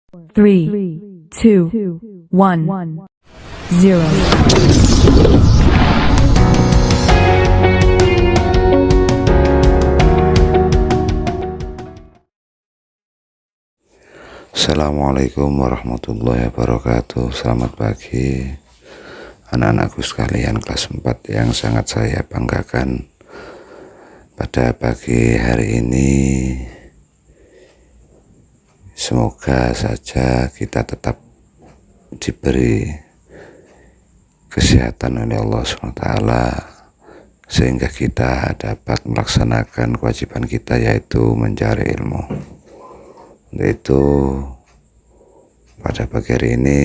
3, 2, 1, 0. Assalamualaikum warahmatullahi wabarakatuh. Selamat pagi anak-anakku sekalian kelas 4 yang sangat saya banggakan. Pada pagi hari ini semoga saja kita tetap diberi kesehatan oleh Allah SWT, sehingga kita dapat melaksanakan kewajiban kita, yaitu mencari ilmu. Itu pada pagi hari ini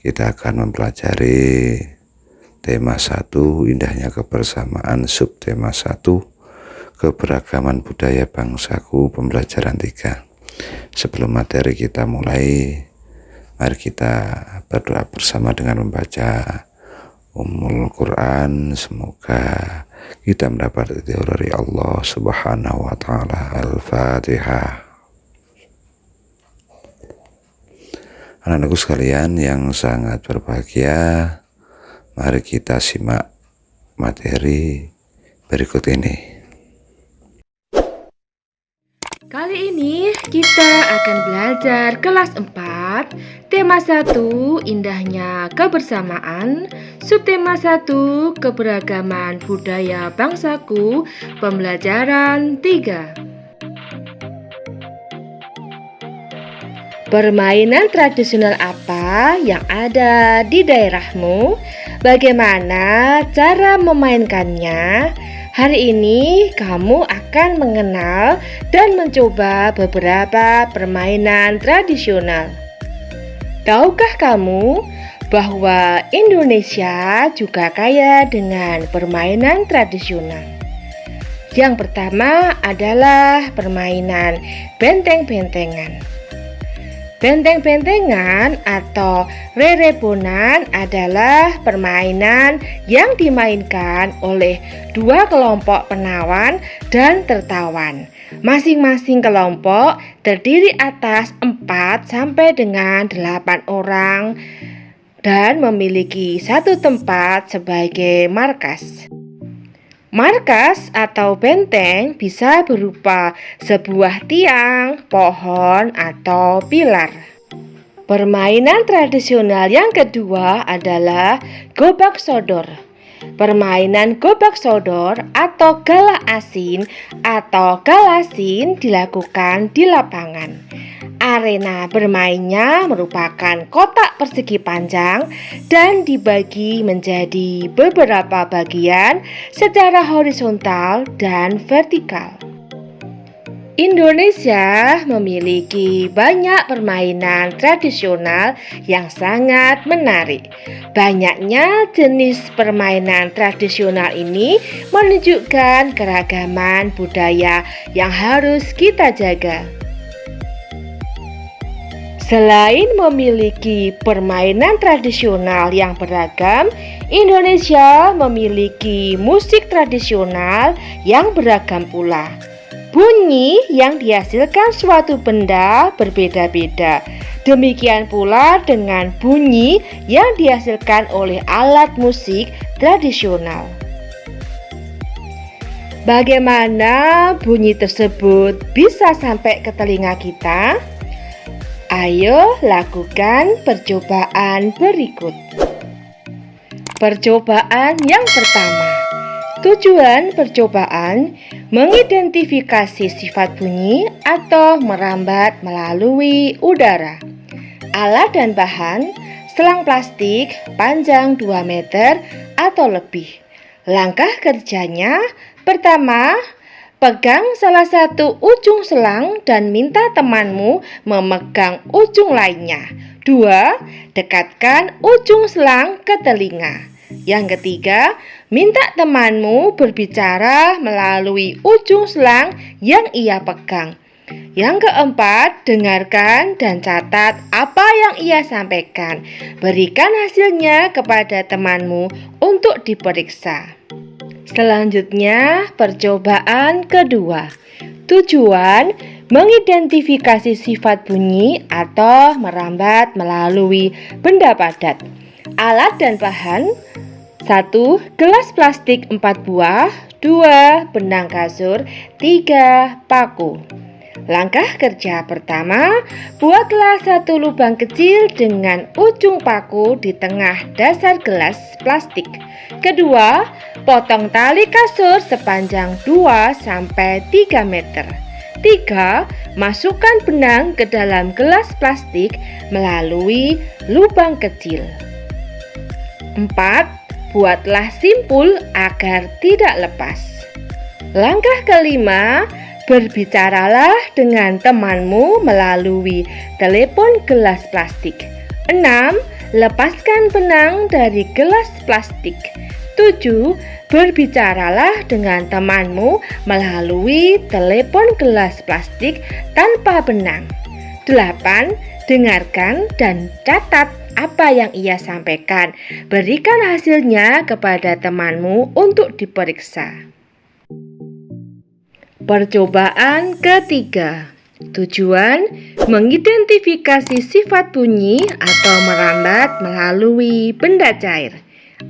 kita akan mempelajari tema 1, indahnya kebersamaan, subtema 1, keberagaman budaya bangsaku, pembelajaran 3. Sebelum materi kita mulai, mari kita berdoa bersama dengan membaca Ummul Quran. Semoga kita mendapat ridho dari Allah Subhanahu wa Ta'ala. Al-Fatihah. Anak-anakku sekalian yang sangat berbahagia, mari kita simak materi berikut ini. Kali ini kita akan belajar kelas 4, tema 1, indahnya kebersamaan, subtema 1, keberagaman budaya bangsaku, pembelajaran 3. Permainan tradisional apa yang ada di daerahmu? Bagaimana cara memainkannya? Hari ini kamu akan mengenal dan mencoba beberapa permainan tradisional. Tahukah kamu bahwa Indonesia juga kaya dengan permainan tradisional? Yang pertama adalah permainan benteng-bentengan. Benteng-bentengan atau rerebonan adalah permainan yang dimainkan oleh dua kelompok penawan dan tertawan. Masing-masing kelompok terdiri atas 4 sampai dengan 8 orang dan memiliki satu tempat sebagai markas. Markas atau benteng bisa berupa sebuah tiang, pohon, atau pilar. Permainan tradisional yang kedua adalah gobak sodor. Permainan gobak sodor atau gala asin atau galasin dilakukan di lapangan. Arena bermainnya merupakan kotak persegi panjang dan dibagi menjadi beberapa bagian secara horizontal dan vertikal. Indonesia memiliki banyak permainan tradisional yang sangat menarik. Banyaknya jenis permainan tradisional ini menunjukkan keragaman budaya yang harus kita jaga. Selain memiliki permainan tradisional yang beragam, Indonesia memiliki musik tradisional yang beragam pula. Bunyi yang dihasilkan suatu benda berbeda-beda. Demikian pula dengan bunyi yang dihasilkan oleh alat musik tradisional. Bagaimana bunyi tersebut bisa sampai ke telinga kita? Ayo lakukan percobaan berikut. Percobaan yang pertama. Tujuan percobaan mengidentifikasi sifat bunyi atau merambat melalui udara. Alat dan bahan: selang plastik panjang 2 meter atau lebih. Langkah kerjanya: pertama, pegang salah satu ujung selang dan minta temanmu memegang ujung lainnya. 2. Dekatkan ujung selang ke telinga. Yang ketiga, minta temanmu berbicara melalui ujung selang yang ia pegang. Yang keempat, dengarkan dan catat apa yang ia sampaikan. Berikan hasilnya kepada temanmu untuk diperiksa. Selanjutnya, percobaan kedua. Tujuan mengidentifikasi sifat bunyi atau merambat melalui benda padat. Alat dan bahan: 1. Gelas plastik 4 buah, 2. Benang kasur, 3. Paku. Langkah kerja pertama, buatlah satu lubang kecil dengan ujung paku di tengah dasar gelas plastik. Kedua, potong tali kasur sepanjang 2-3 meter. 3. Masukkan benang ke dalam gelas plastik melalui lubang kecil. 4. Buatlah simpul agar tidak lepas. Langkah kelima, berbicaralah dengan temanmu melalui telepon gelas plastik. 6. Lepaskan benang dari gelas plastik. 7. Berbicaralah dengan temanmu melalui telepon gelas plastik tanpa benang. 8. Dengarkan dan catat apa yang ia sampaikan. Berikan hasilnya kepada temanmu untuk diperiksa. Percobaan ketiga. Tujuan: mengidentifikasi sifat bunyi atau merambat melalui benda cair.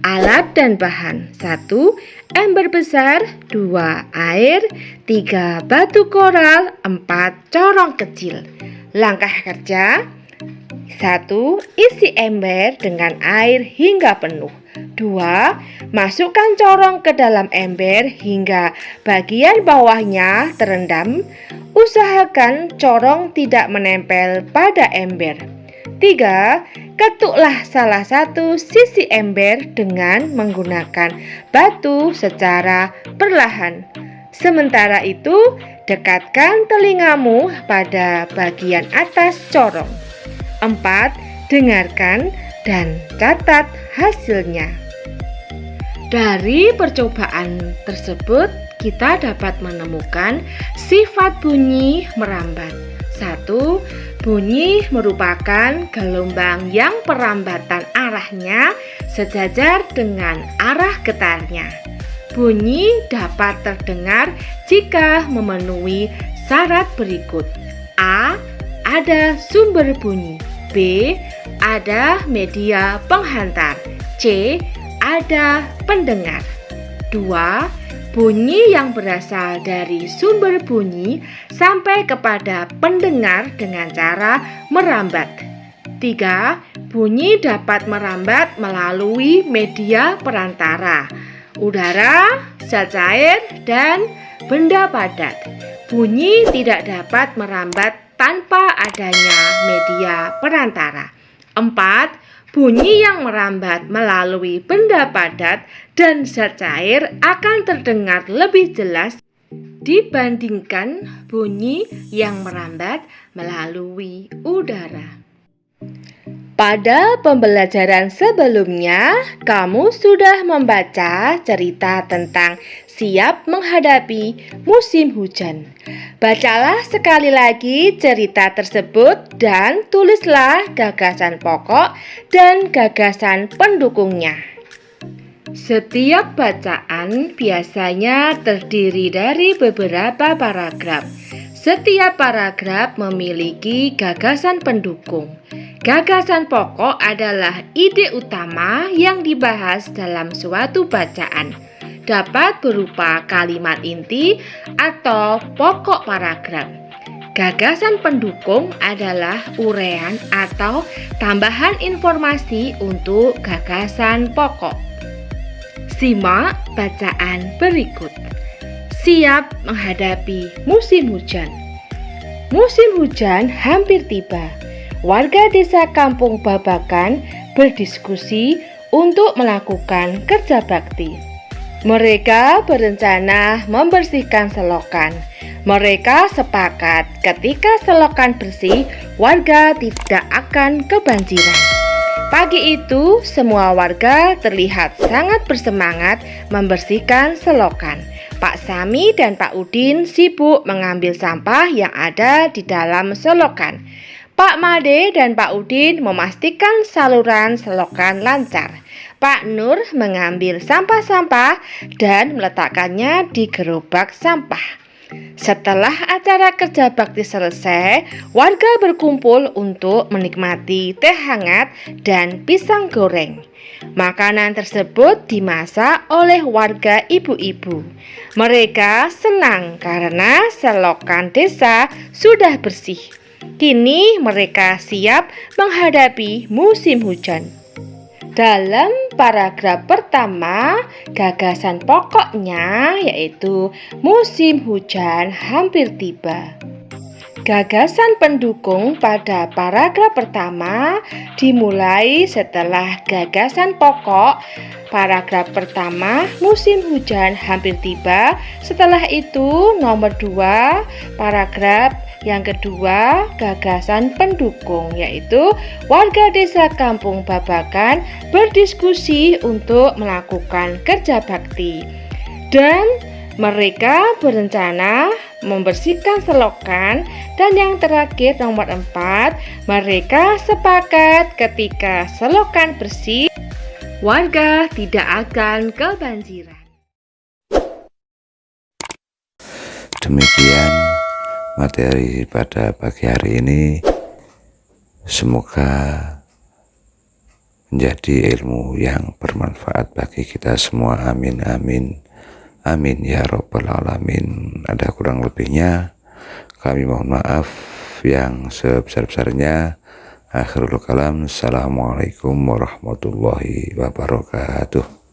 Alat dan bahan: 1. Ember besar, 2. Air, 3. Batu koral, 4. Corong kecil. Langkah kerja: 1. Isi ember dengan air hingga penuh. 2. Masukkan corong ke dalam ember hingga bagian bawahnya terendam. Usahakan corong tidak menempel pada ember. 3. Ketuklah salah satu sisi ember dengan menggunakan batu secara perlahan. Sementara itu, dekatkan telingamu pada bagian atas corong. 4. Dengarkan dan catat hasilnya. Dari percobaan tersebut, kita dapat menemukan sifat bunyi merambat. 1. Bunyi merupakan gelombang yang perambatan arahnya sejajar dengan arah getarnya. Bunyi dapat terdengar jika memenuhi syarat berikut. A. Ada sumber bunyi. B. Ada media penghantar. C. Ada pendengar. 2. Bunyi yang berasal dari sumber bunyi sampai kepada pendengar dengan cara merambat. 3. Bunyi dapat merambat melalui media perantara, udara, zat cair, dan benda padat. Bunyi tidak dapat merambat tanpa adanya media perantara. 4. Bunyi yang merambat melalui benda padat dan zat cair akan terdengar lebih jelas dibandingkan bunyi yang merambat melalui udara. Pada pembelajaran sebelumnya, kamu sudah membaca cerita tentang siap menghadapi musim hujan. Bacalah sekali lagi cerita tersebut dan tulislah gagasan pokok dan gagasan pendukungnya. Setiap bacaan biasanya terdiri dari beberapa paragraf. Setiap paragraf memiliki gagasan pendukung. Gagasan pokok adalah ide utama yang dibahas dalam suatu bacaan. Dapat berupa kalimat inti atau pokok paragraf. Gagasan pendukung adalah uraian atau tambahan informasi untuk gagasan pokok. Simak bacaan berikut. Siap menghadapi musim hujan. Musim hujan hampir tiba. Warga desa Kampung Babakan berdiskusi untuk melakukan kerja bakti. Mereka berencana membersihkan selokan. Mereka sepakat ketika selokan bersih, warga tidak akan kebanjiran. Pagi itu, semua warga terlihat sangat bersemangat membersihkan selokan. Pak Sami dan Pak Udin sibuk mengambil sampah yang ada di dalam selokan. Pak Made dan Pak Udin memastikan saluran selokan lancar. Pak Nur mengambil sampah-sampah dan meletakkannya di gerobak sampah. Setelah acara kerja bakti selesai, warga berkumpul untuk menikmati teh hangat dan pisang goreng. Makanan tersebut dimasak oleh warga ibu-ibu. Mereka senang karena selokan desa sudah bersih. Kini mereka siap menghadapi musim hujan. Dalam paragraf pertama, gagasan pokoknya yaitu musim hujan hampir tiba. Gagasan pendukung pada paragraf pertama dimulai setelah gagasan pokok paragraf pertama musim hujan hampir tiba. Setelah itu nomor 2 paragraf yang kedua gagasan pendukung yaitu warga desa Kampung Babakan berdiskusi untuk melakukan kerja bakti dan mereka berencana membersihkan selokan. Dan yang terakhir nomor 4, mereka sepakat ketika selokan bersih, warga tidak akan kebanjiran. Demikian materi pada pagi hari ini. Semoga menjadi ilmu yang bermanfaat bagi kita semua. Amin amin. Amin ya robbal alamin. Ada kurang lebihnya kami mohon maaf yang sebesar-besarnya. Akhirul kalam. Assalamualaikum warahmatullahi wabarakatuh.